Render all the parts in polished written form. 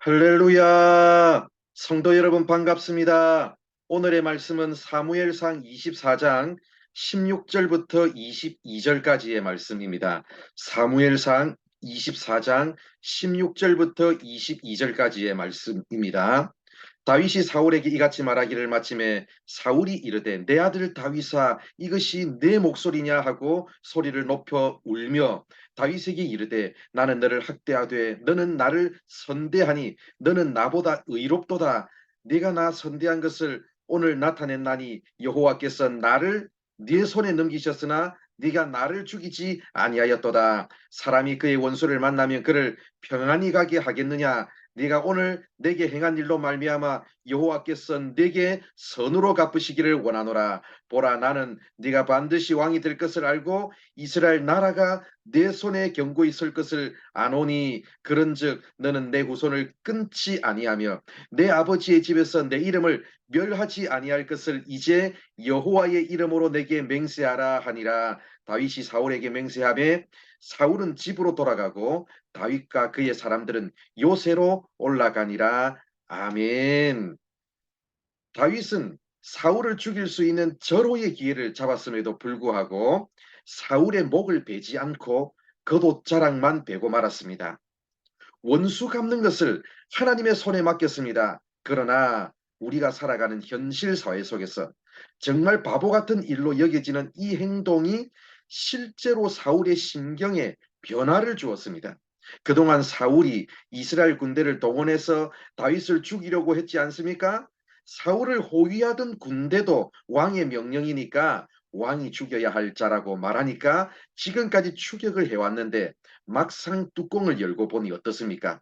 할렐루야! 성도 여러분 반갑습니다. 오늘의 말씀은 사무엘상 24장 16절부터 22절까지의 말씀입니다. 사무엘상 24장 16절부터 22절까지의 말씀입니다. 다윗이 사울에게 이같이 말하기를 마침에 사울이 이르되 내 아들 다윗아 이것이 내 목소리냐 하고 소리를 높여 울며 다윗에게 이르되 나는 너를 학대하되 너는 나를 선대하니 너는 나보다 의롭도다. 네가 나 선대한 것을 오늘 나타냈나니 여호와께서 나를 네 손에 넘기셨으나 네가 나를 죽이지 아니하였도다. 사람이 그의 원수를 만나면 그를 평안히 가게 하겠느냐? 네가 오늘 내게 행한 일로 말미암아 여호와께서 내게 선으로 갚으시기를 원하노라. 보라, 나는 네가 반드시 왕이 될 것을 알고 이스라엘 나라가 내 손에 견고히 설 것을 아노니 그런즉 너는 내 후손을 끊지 아니하며 내 아버지의 집에서 내 이름을 멸하지 아니할 것을 이제 여호와의 이름으로 내게 맹세하라 하니라. 다윗이 사울에게 맹세하며 사울은 집으로 돌아가고 다윗과 그의 사람들은 요새로 올라가니라. 아멘. 다윗은 사울을 죽일 수 있는 절호의 기회를 잡았음에도 불구하고 사울의 목을 베지 않고 겉옷자락만 베고 말았습니다. 원수 갚는 것을 하나님의 손에 맡겼습니다. 그러나 우리가 살아가는 현실 사회 속에서 정말 바보 같은 일로 여겨지는 이 행동이 실제로 사울의 심경에 변화를 주었습니다. 그동안 사울이 이스라엘 군대를 동원해서 다윗을 죽이려고 했지 않습니까? 사울을 호위하던 군대도 왕의 명령이니까 왕이 죽여야 할 자라고 말하니까 지금까지 추격을 해왔는데 막상 뚜껑을 열고 보니 어떻습니까?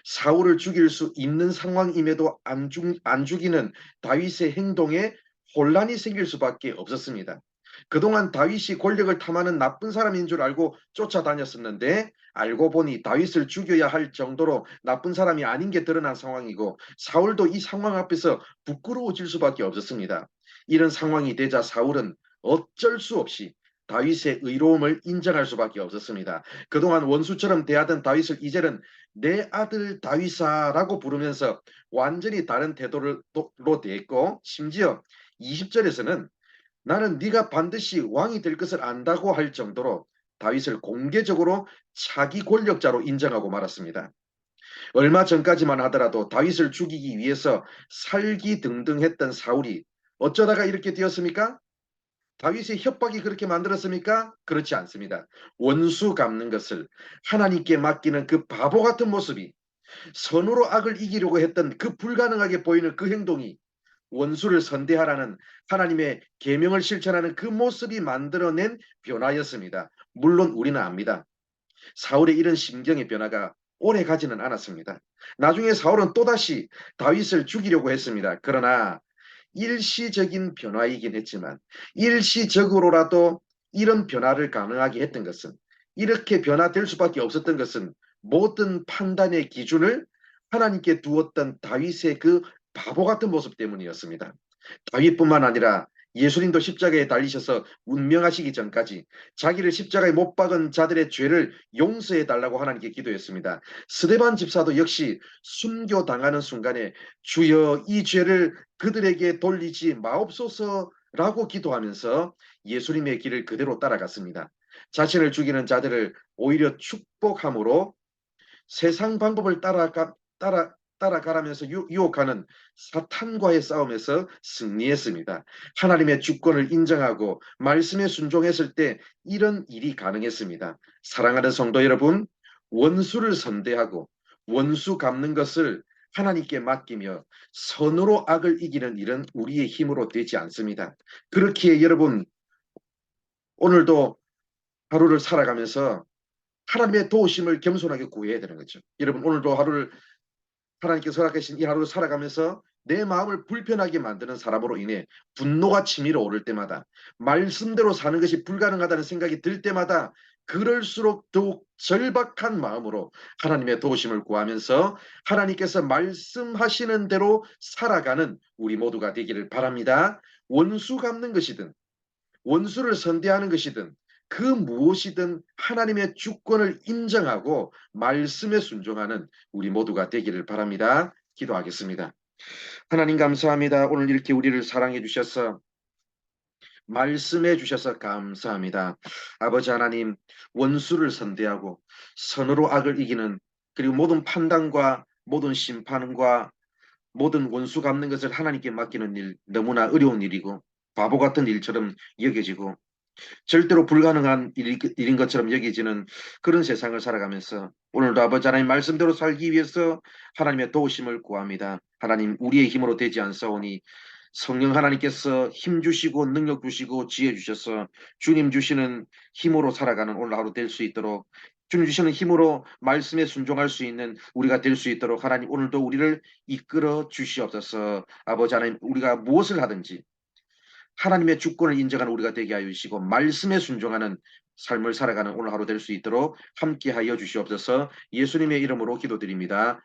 사울을 죽일 수 있는 상황임에도 안 죽이는 다윗의 행동에 혼란이 생길 수밖에 없었습니다. 그동안 다윗이 권력을 탐하는 나쁜 사람인 줄 알고 쫓아다녔었는데 알고 보니 다윗을 죽여야 할 정도로 나쁜 사람이 아닌 게 드러난 상황이고 사울도 이 상황 앞에서 부끄러워질 수밖에 없었습니다. 이런 상황이 되자 사울은 어쩔 수 없이 다윗의 의로움을 인정할 수밖에 없었습니다. 그동안 원수처럼 대하던 다윗을 이제는 내 아들 다윗아라고 부르면서 완전히 다른 태도로 대했고 심지어 20절에서는 나는 네가 반드시 왕이 될 것을 안다고 할 정도로 다윗을 공개적으로 차기 권력자로 인정하고 말았습니다. 얼마 전까지만 하더라도 다윗을 죽이기 위해서 살기등등했던 사울이 어쩌다가 이렇게 되었습니까? 다윗의 협박이 그렇게 만들었습니까? 그렇지 않습니다. 원수 갚는 것을 하나님께 맡기는 그 바보 같은 모습이 선으로 악을 이기려고 했던 그 불가능하게 보이는 그 행동이 원수를 선대하라는 하나님의 계명을 실천하는 그 모습이 만들어낸 변화였습니다. 물론 우리는 압니다. 사울의 이런 심경의 변화가 오래 가지는 않았습니다. 나중에 사울은 또다시 다윗을 죽이려고 했습니다. 그러나 일시적인 변화이긴 했지만 일시적으로라도 이런 변화를 가능하게 했던 것은 이렇게 변화될 수밖에 없었던 것은 모든 판단의 기준을 하나님께 두었던 다윗의 그 바보 같은 모습 때문이었습니다. 다윗뿐만 아니라 예수님도 십자가에 달리셔서 운명하시기 전까지 자기를 십자가에 못 박은 자들의 죄를 용서해 달라고 하나님께 기도했습니다. 스데반 집사도 역시 순교당하는 순간에 주여 이 죄를 그들에게 돌리지 마옵소서라고 기도하면서 예수님의 길을 그대로 따라갔습니다. 자신을 죽이는 자들을 오히려 축복함으로 세상 방법을 따라가라면서 유혹하는 사탄과의 싸움에서 승리했습니다. 하나님의 주권을 인정하고 말씀에 순종했을 때 이런 일이 가능했습니다. 사랑하는 성도 여러분, 원수를 선대하고 원수 갚는 것을 하나님께 맡기며 선으로 악을 이기는 일은 우리의 힘으로 되지 않습니다. 그렇기에 여러분, 오늘도 하루를 살아가면서 하나님의 도우심을 겸손하게 구해야 되는 거죠. 여러분, 오늘도 하루를 하나님께서 허락하신 이 하루를 살아가면서 내 마음을 불편하게 만드는 사람으로 인해 분노가 치밀어 오를 때마다 말씀대로 사는 것이 불가능하다는 생각이 들 때마다 그럴수록 더욱 절박한 마음으로 하나님의 도우심을 구하면서 하나님께서 말씀하시는 대로 살아가는 우리 모두가 되기를 바랍니다. 원수 갚는 것이든 원수를 선대하는 것이든 그 무엇이든 하나님의 주권을 인정하고 말씀에 순종하는 우리 모두가 되기를 바랍니다. 기도하겠습니다. 하나님 감사합니다. 오늘 이렇게 우리를 사랑해 주셔서 말씀해 주셔서 감사합니다. 아버지 하나님, 원수를 선대하고 선으로 악을 이기는, 그리고 모든 판단과 모든 심판과 모든 원수 갚는 것을 하나님께 맡기는 일, 너무나 어려운 일이고 바보 같은 일처럼 여겨지고 절대로 불가능한 일인 것처럼 여기지는 그런 세상을 살아가면서 오늘도 아버지 하나님 말씀대로 살기 위해서 하나님의 도우심을 구합니다. 하나님, 우리의 힘으로 되지 않사오니 성령 하나님께서 힘 주시고 능력 주시고 지혜 주셔서 주님 주시는 힘으로 살아가는 오늘 하루 될 수 있도록, 주님 주시는 힘으로 말씀에 순종할 수 있는 우리가 될 수 있도록 하나님 오늘도 우리를 이끌어 주시옵소서. 아버지 하나님, 우리가 무엇을 하든지 하나님의 주권을 인정하는 우리가 되게 하여 주시고 말씀에 순종하는 삶을 살아가는 오늘 하루 될 수 있도록 함께하여 주시옵소서. 예수님의 이름으로 기도드립니다.